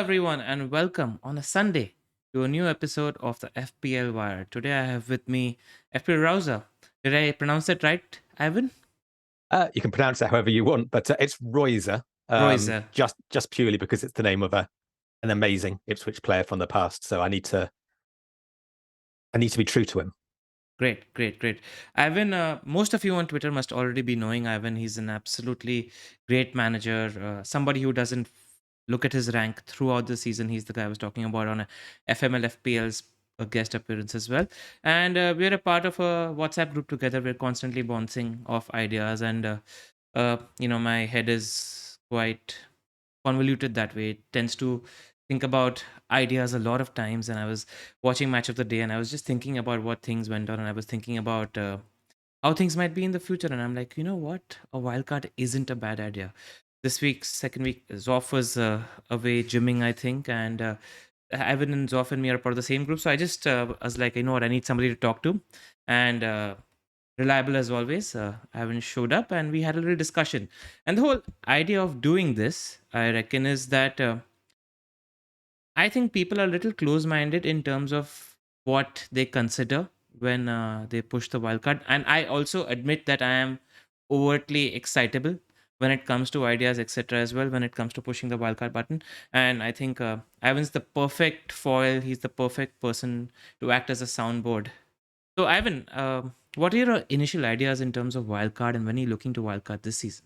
everyone, and welcome on a Sunday to a new episode of the FPL Wire. Today, I have with me FPL Rouser. Did I pronounce that right, Ivan? You can pronounce it however you want, but it's Royser, Royser. just purely because it's the name of an amazing Ipswich player from the past. So I need to be true to him. Great. Ivan, most of you on Twitter must already be knowing Ivan. He's an absolutely great manager, somebody who doesn't look at his rank throughout the season. He's the guy I was talking about on a FML FPL's guest appearance as well. And we're a part of a WhatsApp group together. We're constantly bouncing off ideas. And, my head is quite convoluted that way. It tends to think about ideas a lot of times. And I was watching Match of the Day and I was just thinking about what things went on. And I was thinking about how things might be in the future. And I'm like, you know what? A wildcard isn't a bad idea. This week's second week, Zoff was away gymming, I think. And Ivan and Zoff and me are part of the same group. So I just was like, you know what? I need somebody to talk to. And reliable as always, Ivan showed up and we had a little discussion. And the whole idea of doing this, I reckon, is that I think people are a little close minded in terms of what they consider when they push the wildcard. And I also admit that I am overtly excitable when it comes to ideas, etc., as well, when it comes to pushing the wildcard button. And I think Ivan's the perfect foil. He's the perfect person to act as a soundboard. So, Ivan, what are your initial ideas in terms of wildcard and when are you looking to wildcard this season?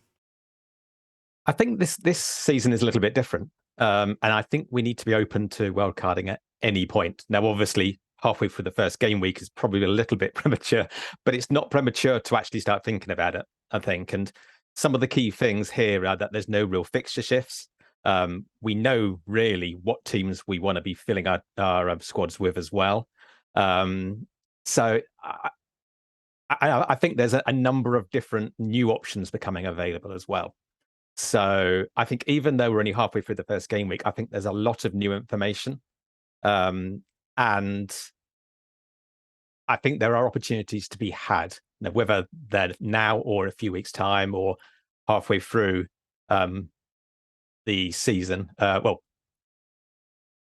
I think this season is a little bit different, and I think we need to be open to wildcarding at any point. Now, obviously, halfway through the first game week is probably a little bit premature, but it's not premature to actually start thinking about it, I think. And some of the key things here are that there's no real fixture shifts. We know really what teams we want to be filling our squads with as well. So I think there's a number of different new options becoming available as well. So I think even though we're only halfway through the first game week, I think there's a lot of new information. And I think there are opportunities to be had, whether they're now or a few weeks' time or halfway through the season.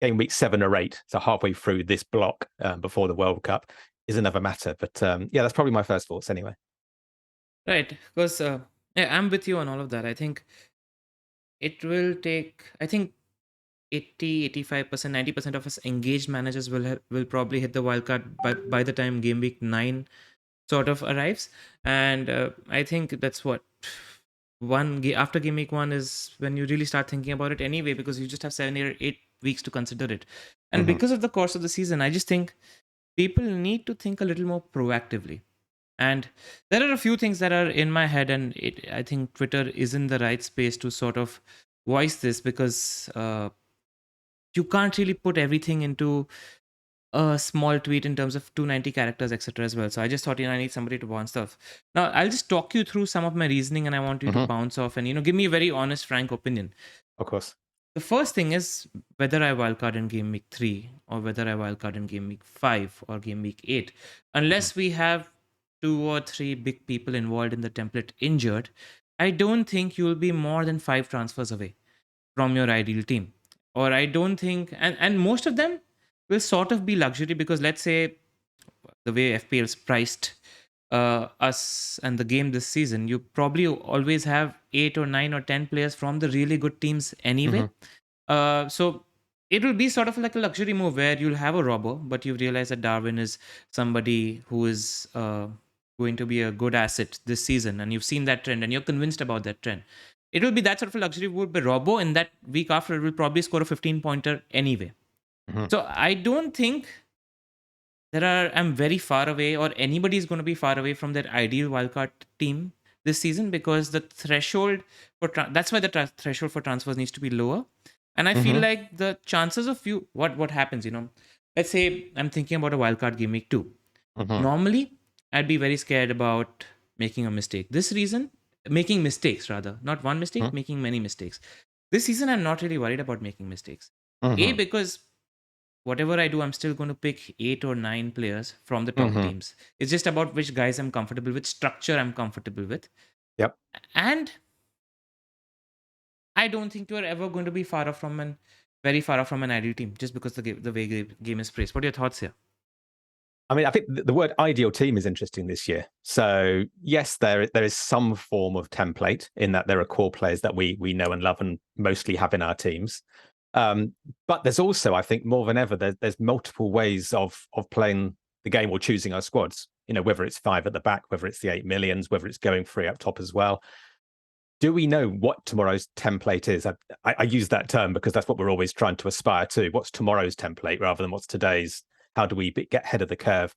Game week 7 or 8, so halfway through this block before the World Cup is another matter. But that's probably my first thoughts anyway. Right. Because I'm with you on all of that. I think it will take, 80, 85%, 90% of us engaged managers will probably hit the wildcard by the time game week 9 sort of arrives. And I think that's what after game week 1 is when you really start thinking about it anyway, because you just have 7 or 8 weeks to consider it. And because of the course of the season, I just think people need to think a little more proactively. And there are a few things that are in my head, and I think Twitter is in the right space to sort of voice this, because you can't really put everything into a small tweet in terms of 290 characters, etc. as well. So I just thought, I need somebody to bounce off. Now, I'll just talk you through some of my reasoning and I want you to bounce off and, give me a very honest, frank opinion. Of course. The first thing is whether I wildcard in game week 3 or whether I wildcard in game week 5 or game week 8. Unless we have 2 or 3 big people involved in the template injured, I don't think you'll be more than 5 transfers away from your ideal team. Or I don't think, and most of them will sort of be luxury, because let's say the way FPL's priced us and the game this season, you probably always have 8 or 9 or 10 players from the really good teams anyway. So it will be sort of like a luxury move where you'll have a robber, but you realize that Darwin is somebody who is going to be a good asset this season, and you've seen that trend and you're convinced about that trend. It will be that sort of a luxury move by Robbo, and that week after it will probably score a 15-pointer anyway. So I don't think I'm very far away, or anybody is going to be far away from their ideal wildcard team this season, because the threshold for that's why the threshold for transfers needs to be lower. And I feel like the chances of what happens, let's say I'm thinking about a wildcard game week 2. Normally, I'd be very scared about making a mistake. Making mistakes rather, not one mistake, making many mistakes. This season, I'm not really worried about making mistakes. Because whatever I do, I'm still going to pick 8 or 9 players from the top teams. It's just about which guys I'm comfortable with, structure I'm comfortable with. Yep. And I don't think you're ever going to be far off from an very far off from an ideal team just because the way the game is praised. What are your thoughts here? I mean, I think the word ideal team is interesting this year. So yes, there is some form of template in that there are core players that we know and love and mostly have in our teams. But there's also, I think, more than ever, there's multiple ways of playing the game or choosing our squads. Whether it's 5 at the back, whether it's the 8 millions, whether it's going 3 up top as well. Do we know what tomorrow's template is? I use that term because that's what we're always trying to aspire to. What's tomorrow's template rather than what's today's? How do we get ahead of the curve?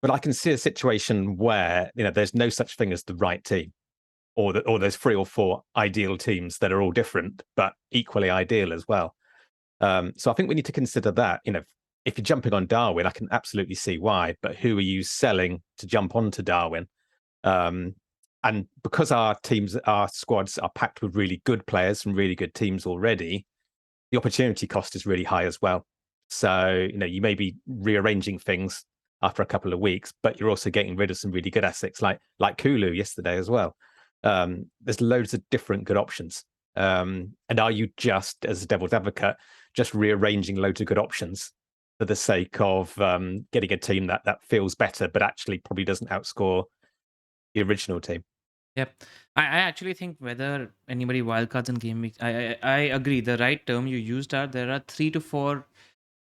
But I can see a situation where there's no such thing as the right team, or there's 3 or 4 ideal teams that are all different but equally ideal as well. So I think we need to consider that. If you're jumping on Darwin, I can absolutely see why. But who are you selling to jump onto Darwin? And because our squads are packed with really good players from really good teams already, the opportunity cost is really high as well. So, you may be rearranging things after a couple of weeks, but you're also getting rid of some really good assets like Kulu yesterday as well. There's loads of different good options. And are you just, as a devil's advocate, just rearranging loads of good options for the sake of getting a team that feels better, but actually probably doesn't outscore the original team? Yep. I actually think whether anybody wildcards in game week, I agree. The right term you used are there are 3 to 4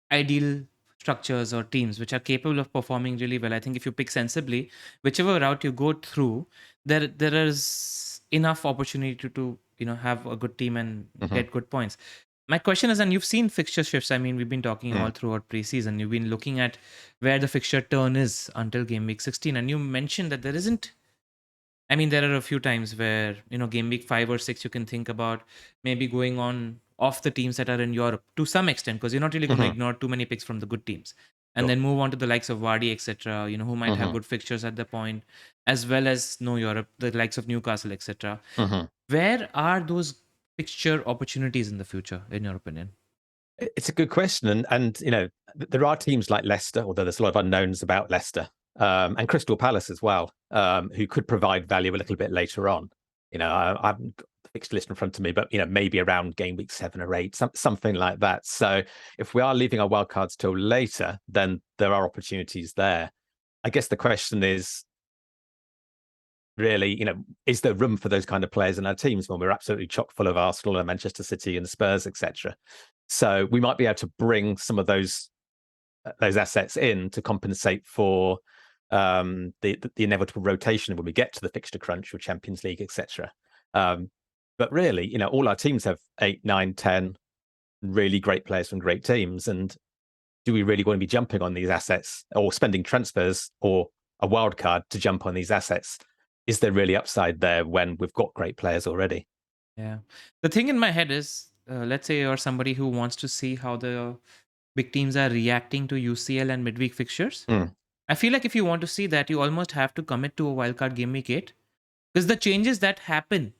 ideal structures or teams which are capable of performing really well. I think if you pick sensibly, whichever route you go through, there is enough opportunity to have a good team and get good points. My question is, and you've seen fixture shifts. I mean, we've been talking all throughout preseason. You've been looking at where the fixture turn is until game week 16, and you mentioned that there isn't. I mean, there are a few times where, game week 5 or 6, you can think about maybe going on off the teams that are in Europe to some extent, because you're not really going to ignore too many picks from the good teams. And then move on to the likes of Vardy, etc., who might have good fixtures at the point, as well as no Europe, the likes of Newcastle, etc. Where are those fixture opportunities in the future, in your opinion? It's a good question. And there are teams like Leicester, although there's a lot of unknowns about Leicester, and Crystal Palace as well, who could provide value a little bit later on. I haven't got the fixture list in front of me, but maybe around game week 7 or 8, something like that. So if we are leaving our wildcards till later, then there are opportunities there. I guess the question is really, is there room for those kind of players in our teams when we're absolutely chock full of Arsenal and Manchester City and Spurs, etc.? So we might be able to bring some of those assets in to compensate for the inevitable rotation when we get to the fixture crunch or Champions League, etc. But really, all our teams have 8, 9, 10 really great players from great teams. And do we really want to be jumping on these assets or spending transfers or a wild card to jump on these assets? Is there really upside there when we've got great players already? Yeah. The thing in my head is, let's say you're somebody who wants to see how the big teams are reacting to UCL and midweek fixtures. I feel like if you want to see that, you almost have to commit to a wildcard game week 8, because the changes that happen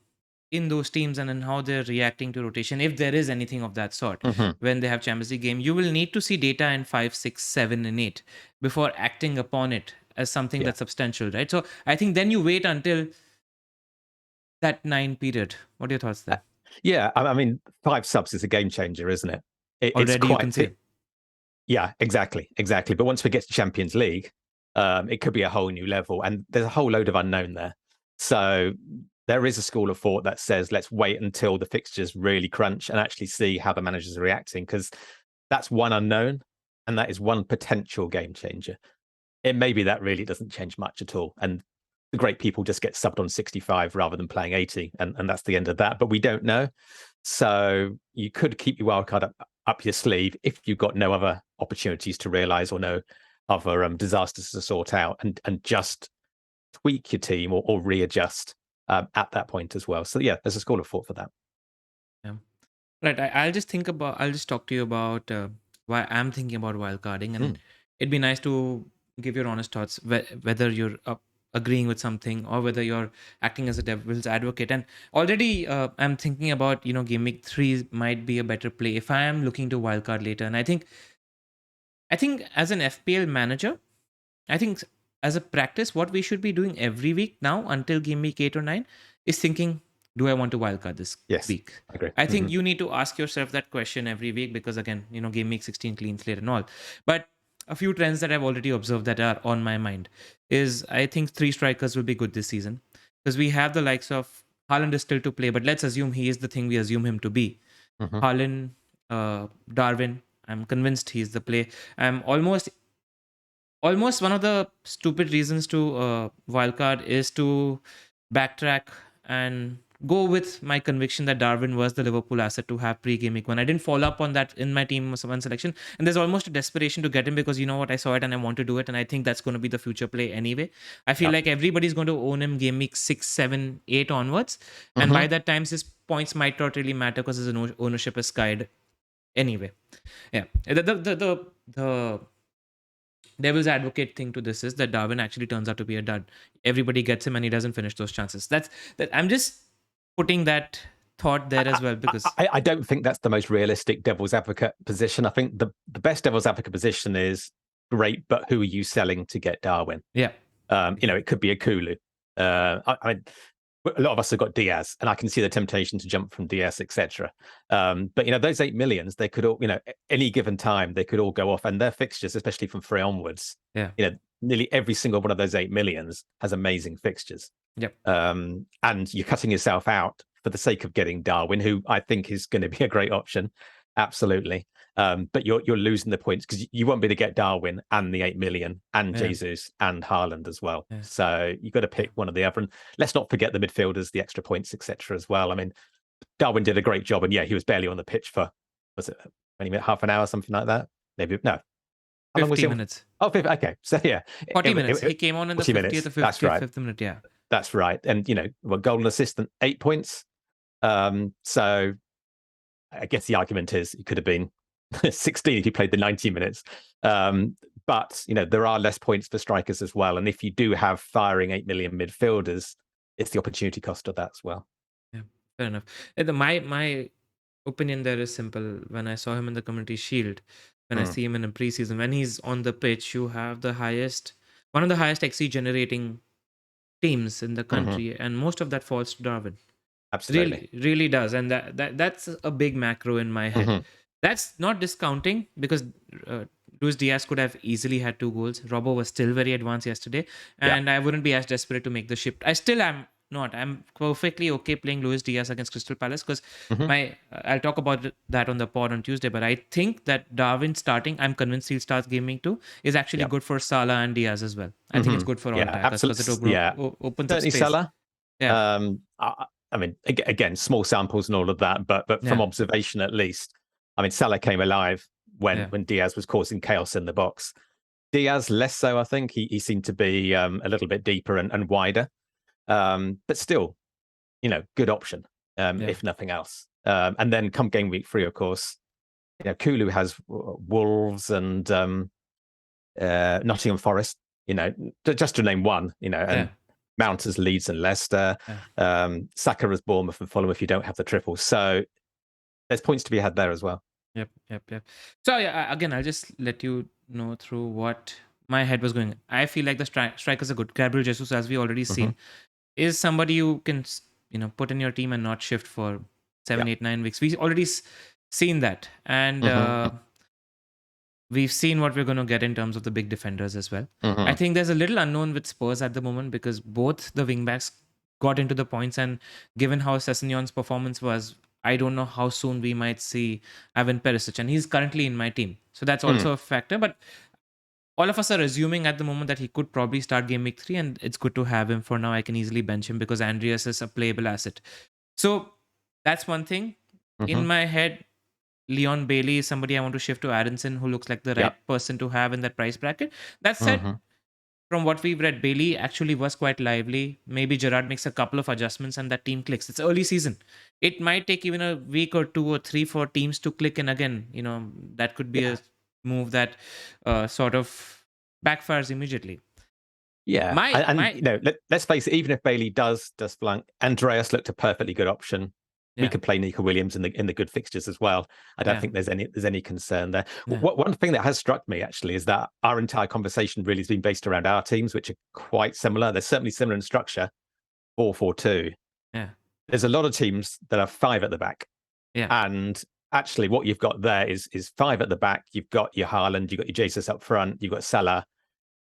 in those teams and in how they're reacting to rotation, if there is anything of that sort, when they have Champions League game, you will need to see data in 5, 6, 7, and 8 before acting upon it as something that's substantial, right? So I think then you wait until that 9 period. What are your thoughts there? Yeah, I mean, 5 subs is a game changer, isn't it? Already, you can say. Yeah, exactly. But once we get to Champions League, it could be a whole new level, and there's a whole load of unknown there. So there is a school of thought that says let's wait until the fixtures really crunch and actually see how the managers are reacting, because that's one unknown, and that is one potential game changer. It may be that really doesn't change much at all, and the great people just get subbed on 65 rather than playing 80, and that's the end of that. But we don't know. So you could keep your wildcard up your sleeve if you've got no other opportunities to realize or no other disasters to sort out, and just tweak your team or readjust at that point as well. So yeah, there's a school of thought for that. Yeah. Right. I'll just talk to you about why I'm thinking about wildcarding, and it'd be nice to give your honest thoughts, whether you're agreeing with something or whether you're acting as a devil's advocate. And already, I'm thinking about game week 3 might be a better play if I am looking to wildcard later. And I think as an FPL manager, I think as a practice, what we should be doing every week now until game week 8 or 9 is thinking, do I want to wildcard this Yes, week? I agree. I think you need to ask yourself that question every week because, again, game week 16 clean slate and all. But a few trends that I've already observed that are on my mind is I think 3 strikers will be good this season because we have the likes of Haaland is still to play, but let's assume he is the thing we assume him to be. Mhm. Haaland, Darwin, I'm convinced he's the play. I'm almost one of the stupid reasons to wildcard is to backtrack and go with my conviction that Darwin was the Liverpool asset to have pre-game week 1. I didn't follow up on that in my team one selection, and there's almost a desperation to get him because I saw it and I want to do it, and I think that's going to be the future play anyway. I feel like everybody's going to own him game week 6, 7, 8 onwards, and by that time his points might not really matter because his ownership is skied anyway. Yeah, the devil's advocate thing to this is that Darwin actually turns out to be a dud. Everybody gets him and he doesn't finish those chances. That I'm just putting that thought there as well because I don't think that's the most realistic devil's advocate position. I think the best devil's advocate position is great, but who are you selling to get Darwin? Yeah. It could be a Kulu. I mean, a lot of us have got Diaz, and I can see the temptation to jump from Diaz, etc. But those 8 millions, they could all, any given time, they could all go off, and their fixtures, especially from 3 onwards, yeah, nearly every single one of those 8 millions has amazing fixtures. Yep. And you're cutting yourself out for the sake of getting Darwin, who I think is going to be a great option, absolutely. But you're losing the points because you won't be able to get Darwin and the 8 million and Jesus and Haaland as well. Yeah. So you've got to pick one or the other. And let's not forget the midfielders, the extra points, etc. as well. I mean, Darwin did a great job, and he was barely on the pitch for, was it 20 minutes, half an hour, something like that? Maybe no. How long was it? minutes. Oh, 50, okay. So 40 minutes. He came on in the 50th or 55th minute. Yeah. That's right. And goal and assistant, 8 points. So I guess the argument is he could have been 16 if he played the 90 minutes. But there are less points for strikers as well. And if you do have firing 8 million midfielders, it's the opportunity cost of that as well. Yeah, fair enough. My opinion there is simple. When I saw him in the Community Shield, when I see him in a preseason, when he's on the pitch, you have one of the highest XC generating teams in the country, and most of that falls to Darwin. Absolutely. Really does. And that's a big macro in my head. That's not discounting because Luis Diaz could have easily had 2 goals. Robbo was still very advanced yesterday, and I wouldn't be as desperate to make the shift. I still am not. I'm perfectly okay playing Luis Diaz against Crystal Palace because I'll talk about that on the pod on Tuesday, but I think that Darwin starting, I'm convinced he'll start gaming too, is actually good for Salah and Diaz as well. I think it's good for all attackers because it opens up space. Salah. Yeah. I mean, again, small samples and all of that, but from observation at least, I mean, Salah came alive when Diaz was causing chaos in the box. Diaz less so, I think. He seemed to be a little bit deeper and wider, but still, good option if nothing else. And then come game week 3, of course, Kulu has Wolves and Nottingham Forest. Just to name one. And Mount as Leeds and Leicester. Saka as Bournemouth and Fulham if you don't have the triple. So there's points to be had there as well. Yep. So again, I'll just let you know through what my head was going. I feel like the strikers are good. Gabriel Jesus, as we already seen, is somebody you can put in your team and not shift for 7, 8, 9 weeks. We've already seen that, and we've seen what we're going to get in terms of the big defenders as well. I think there's a little unknown with Spurs at the moment because both the wingbacks got into the points, and given how Sessegnon's performance was, I don't know how soon we might see Ivan Perisic, and he's currently in my team. So that's also a factor. But all of us are assuming at the moment that he could probably start game week 3, and it's good to have him for now. I can easily bench him because Andreas is a playable asset. So that's one thing. In my head, Leon Bailey is somebody I want to shift to Aronson, who looks like the right person to have in that price bracket. That said, from what we've read, Bailey actually was quite lively. Maybe Gerrard makes a couple of adjustments and that team clicks. It's early season. It might take even a week or 2 or 3 for teams to click. And again, that could be a move that sort of backfires immediately. Yeah. Let's face it, even if Bailey does flunk, Andreas looked a perfectly good option. We could play Nico Williams in the good fixtures as well. I don't think there's any concern there. One thing that has struck me actually is that our entire conversation really has been based around our teams, which are quite similar. They're certainly similar in structure, 4-4-2. Yeah. there's a lot of teams that have 5 at the back. Yeah. And actually, what you've got there is 5 at the back. You've got your Haaland, you've got your Jesus up front, you've got Salah.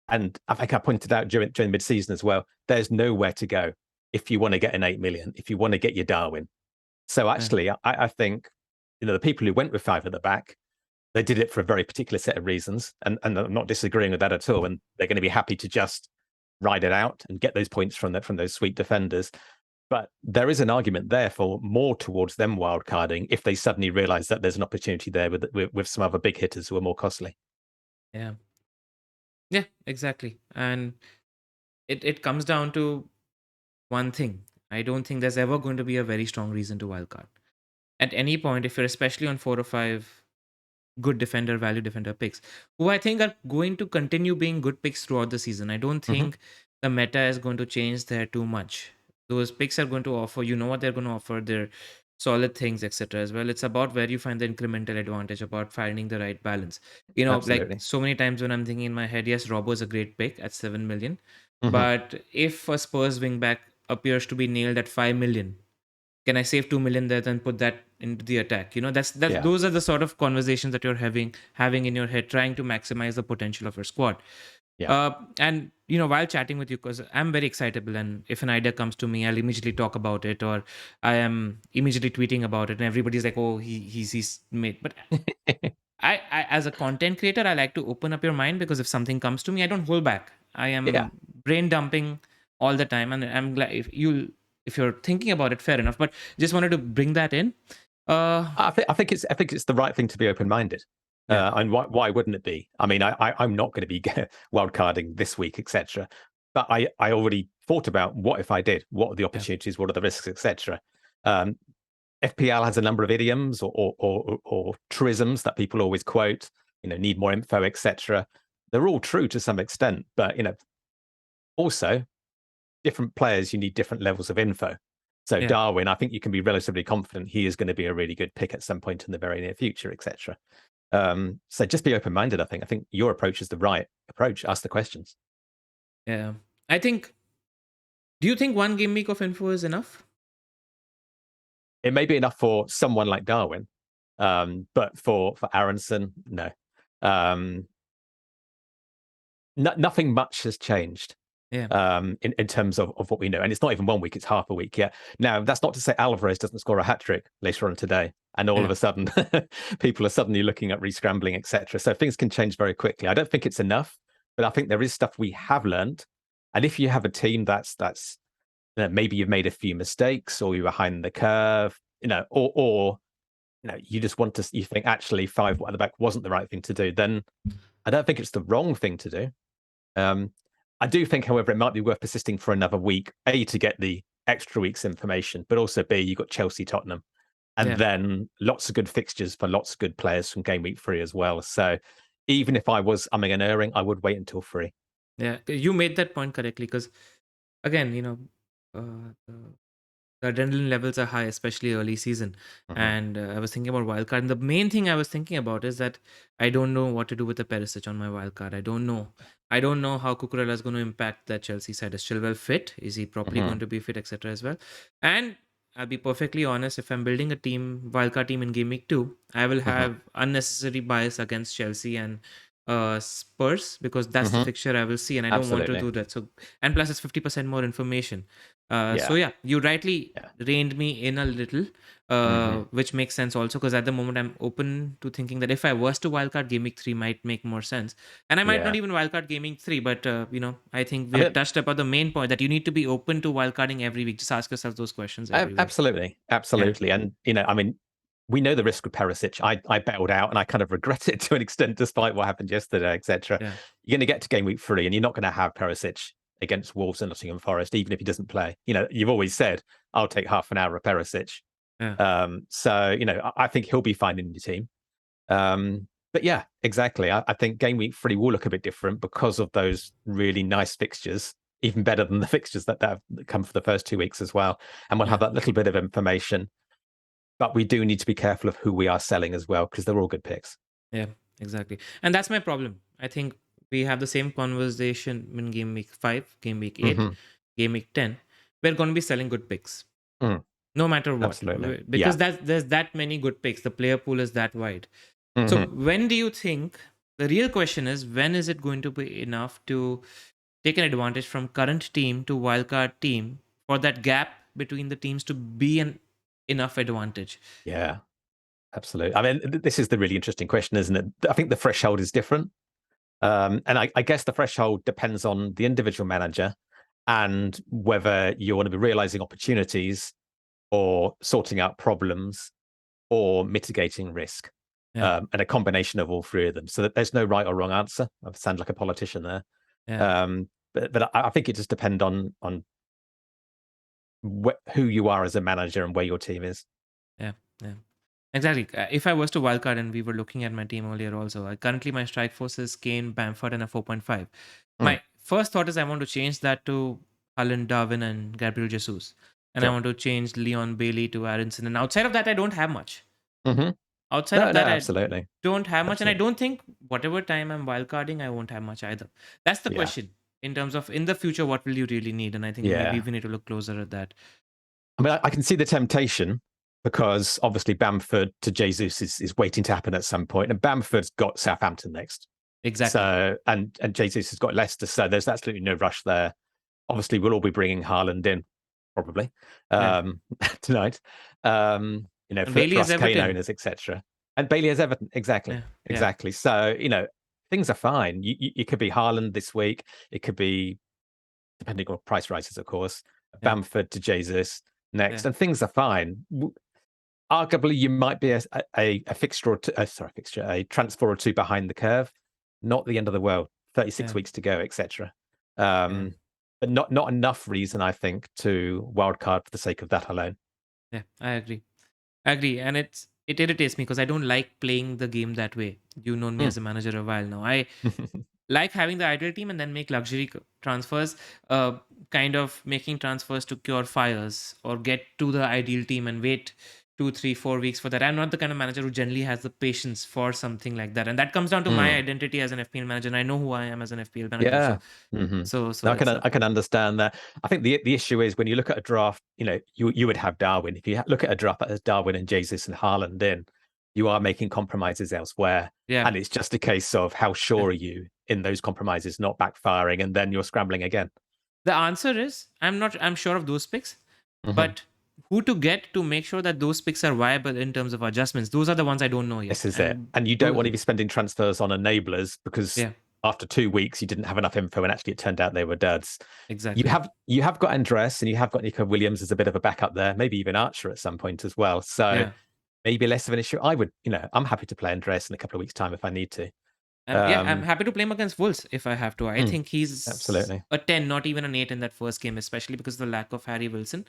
And I think I pointed out during mid-season as well, there's nowhere to go if you want to get an 8 million, if you want to get your Darwin. So Yeah. actually, I think, the people who went with 5 at the back, they did it for a very particular set of reasons. And I'm not disagreeing with that at all. And they're going to be happy to just ride it out and get those points from those sweet defenders. But there is an argument there for more towards them wildcarding if they suddenly realise that there's an opportunity there with some other big hitters who are more costly. Yeah. Yeah, exactly. And it comes down to one thing. I don't think there's ever going to be a very strong reason to wildcard. At any point, if you're especially on 4 or 5 good defender, value defender picks, who I think are going to continue being good picks throughout the season. I don't think the meta is going to change there too much. Those picks are going to offer, what they're going to offer, they're solid things, etc. as well. It's about where you find the incremental advantage, about finding the right balance. Like Absolutely. so many times when I'm thinking in my head, yes, Robbo is a great pick at 7 million. Mhm. But if a Spurs wingback appears to be nailed at 5 million, can I save 2 million there and put that into the attack? Yeah. Those are the sort of conversations that you're having in your head, trying to maximize the potential of your squad. Yeah. And while chatting with you, because I'm very excitable, and if an idea comes to me, I'll immediately talk about it, or I am immediately tweeting about it, and everybody's like, "Oh, he's made." But I as a content creator, I like to open up your mind, because if something comes to me, I don't hold back. I Yeah. am brain dumping all the time, and I'm glad if you're thinking about it, fair enough. But just wanted to bring that in. I think it's the right thing to be open-minded. Yeah, And why wouldn't it be? I mean, I'm not going to be wildcarding this week, etc. But I already thought about what if I did? What are the yeah, opportunities? What are the risks, etc. FPL has a number of idioms or truisms that people always quote. Need more info, etc. They're all true to some extent, but also different players, you need different levels of info. So yeah, Darwin, I think you can be relatively confident he is going to be a really good pick at some point in the very near future, etc. So just be open-minded. I think your approach is the right approach. Ask the questions. yeah. I think. Do you think one game week of info is enough? It may be enough for someone like Darwin, but for Aronson, no. Nothing much has changed. Yeah, In terms of what we know. And it's not even 1 week, it's half a week yet. Now, that's not to say Alvarez doesn't score a hat-trick later on today. And all of yeah, a sudden, people are suddenly looking at rescrambling, etc. So things can change very quickly. I don't think it's enough, but I think there is stuff we have learned. And if you have a team that's maybe you've made a few mistakes or you're behind the curve, or you just you think actually 5 at the back wasn't the right thing to do, then I don't think it's the wrong thing to do. I do think, however, it might be worth persisting for another week, A, to get the extra week's information, but also B, you've got Chelsea, Tottenham, and yeah, then lots of good fixtures for lots of good players from game week 3 as well. So even if I was umming and erring, I would wait until 3. yeah. You made that point correctly, because again, the adrenaline levels are high, especially early season. Mhm. And I was thinking about wildcard. And the main thing I was thinking about is that I don't know what to do with the Perisic on my wildcard. I don't know. I don't know how Cucurella is going to impact that Chelsea side. Is Chilwell fit? Is he properly going Mhm. to be fit, etc. as well? And I'll be perfectly honest, if I'm building a wildcard team in Game Week 2, I will Mhm. have unnecessary bias against Chelsea and Spurs, because that's the Mhm. fixture I will see, and I don't want to Absolutely. do that. So, and plus it's 50% more information. So Yeah. yeah, you rightly Yeah. reined me in a little, Mhm. which makes sense also, because at the moment I'm open to thinking that if I was to wildcard, Game Week 3 might make more sense, and I might not Yeah. even wildcard Game Week 3. But I think I we have mean, touched upon the main point, that you need to be open to wildcarding every week. Just ask yourself those questions every week. absolutely. Yeah, Absolutely. And, I mean, we know the risk with Perisic. I bailed out and I kind of regret it to an extent, despite what happened yesterday, etc. yeah, You're going to get to game week 3 and you're not going to have Perisic against Wolves and Nottingham Forest, even if he doesn't play. You've always said, I'll take half an hour of Perisic. yeah, So, I think he'll be fine in your team. But yeah, exactly. I think game week 3 will look a bit different because of those really nice fixtures, even better than the fixtures that have come for the first 2 weeks as well. And we'll have yeah, that little bit of information. But we do need to be careful of who we are selling as well, because they're all good picks. yeah, exactly. And that's my problem. I think we have the same conversation in Game Week 5, Game Week 8, Hmm. Game Week 10. We're going to be selling good picks. Mm. no matter what, Absolutely. because there's that many good picks. The player pool is that wide. So Hmm. when do you think, the real question is, when is it going to be enough to take an advantage from current team to wildcard team for that gap between the teams to be an enough advantage? Yeah, absolutely. I mean, this is the really interesting question, isn't it? I think the threshold is different. And I guess the threshold depends on the individual manager and whether you want to be realizing opportunities or sorting out problems or mitigating risk, Yeah, and a combination of all three of them. So that there's no right or wrong answer. I sound like a politician there. yeah, But I think it just depends on who you are as a manager and where your team is. yeah, yeah. Exactly. If I was to wildcard, and we were looking at my team earlier also, currently my strike force is Kane, Bamford, and a 4.5. Mm. My first thought is I want to change that to Haaland, Darwin, and Gabriel Jesus. And I Sure. want to change Leon Bailey to Aronson. And outside of that, I don't have much. Hmm. Outside No, of no, that, I absolutely. don't have much. And I Absolutely. don't think whatever time I'm wildcarding, I won't have much either. That's the Yeah. question in terms of in the future, what will you really need? And I think maybe Yeah. we need to look closer at that. I mean, I can see the temptation because obviously Bamford to Jesus is waiting to happen at some point, and Bamford's got Southampton next. Exactly. So and Jesus has got Leicester, so there's absolutely no rush there. Obviously, we'll all be bringing Haaland in probably Yeah. tonight. And For Bailey is us Kane Everton. owners, etc. And Bailey has Everton, exactly, Yeah. Yeah. exactly. So things are fine. You could be Haaland this week. It could be, depending on price rises, of course, Yeah. Bamford to Jesus Yeah. next, and things are fine. Arguably, you might be a fixture or two, a transfer or two behind the curve. Not the end of the world. 36 Yeah. weeks to go, etc. Yeah. But not enough reason, I think, to wildcard for the sake of that alone. Yeah. I agree. I agree. And it irritates me because I don't like playing the game that way. You've known me Mm. as a manager a while now. I like having the ideal team and then make luxury transfers, kind of making transfers to cure fires or get to the ideal team and wait 2, 3, 4 weeks for that. I'm not the kind of manager who generally has the patience for something like that, and that comes down to my Mm. identity as an FPL manager. And I know who I am as an FPL manager, so Yeah. Hmm. so I it's can I can understand that. I think the issue is when you look at a draft, you would have Darwin. If you look at a draft that has Darwin and Jesus and Haaland in, you are making compromises elsewhere. yeah, And it's just a case of how yeah. sure are you in those compromises not backfiring, and then you're scrambling again. The answer is I'm sure of those picks, Hmm. but who to get to make sure that those picks are viable in terms of adjustments? Those are the ones I don't know yet, This is it. and And you don't want to be spending transfers on enablers because yeah, after 2 weeks you didn't have enough info, and actually it turned out they were duds. You exactly. have you have got Andres and you have got Nico Williams as a bit of a backup there, maybe even Archer at some point as well. So Yeah. maybe less of an issue. I'm happy to play Andres in a couple of weeks' time if I need to. Yeah, I'm Um, happy to play him against Wolves if I have to. I mm, think he's absolutely. a 10, not even an 8 in that first game, especially because of the lack of Harry Wilson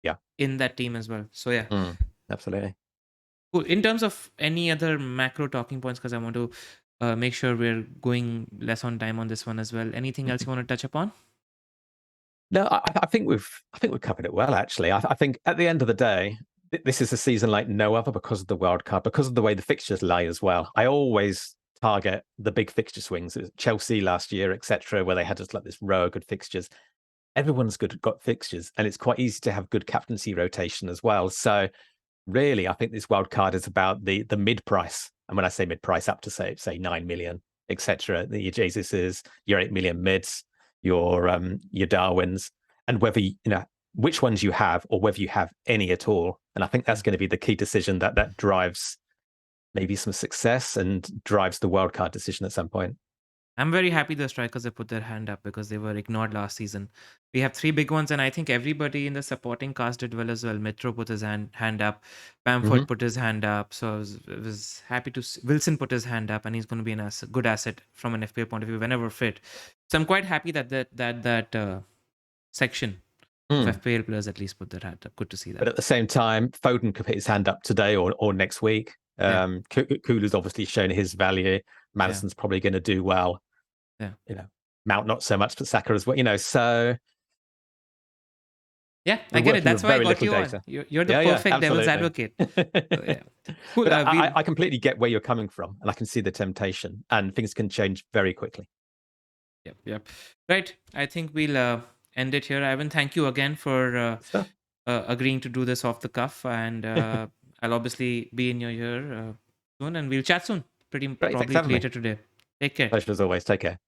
Yeah. in that team as well. So yeah, Mm, absolutely. cool. In terms of any other macro talking points, because I want to make sure we're going less on time on this one as well. Anything else you want to touch upon? No, I think we've covered it well. Actually, I think at the end of the day, this is a season like no other because of the wild card, because of the way the fixtures lie as well. I always target the big fixture swings. It was Chelsea last year, etc., where they had just like this row of good fixtures. Everyone's got fixtures, and it's quite easy to have good captaincy rotation as well. So really, I think this wild card is about the mid price. And when I say mid price, up to say 9 million, etc. Your Jesus's, your 8 million mids, your Darwins, and whether which ones you have or whether you have any at all. And I think Yeah. that's going to be the key decision that drives maybe some success and drives the wild card decision at some point. I'm very happy the strikers have put their hand up because they were ignored last season. We have three big ones, and I think everybody in the supporting cast did well as well. Metro put his hand up, Hmm. Bamford put his hand up, so I was happy to. Wilson put his hand up, and he's going to be an good asset from an FPL point of view whenever fit. So I'm quite happy that that section of Mm. FPL players at least put their hand up. Good to see But that. at the same time, Foden could put his hand up today or next week. Yeah, Kulu's obviously shown his value. yeah, Madison's probably going to do well. yeah, Mount not so much, but Saka as well. So yeah. I we're get it. working That's with why I very got little you on. data. You're the Yeah, perfect devil's absolutely. advocate. So, yeah, cool. But I completely get where you're coming from, and I can see the temptation, and things can change very quickly. Yep. Right. I think we'll end it here. Ivan, thank you again for Stuff. agreeing to do this off the cuff. And I'll obviously be in your ear soon, and we'll chat soon. Great, thanks for Probably having me. later today. Take care. Pleasure as always. Take care.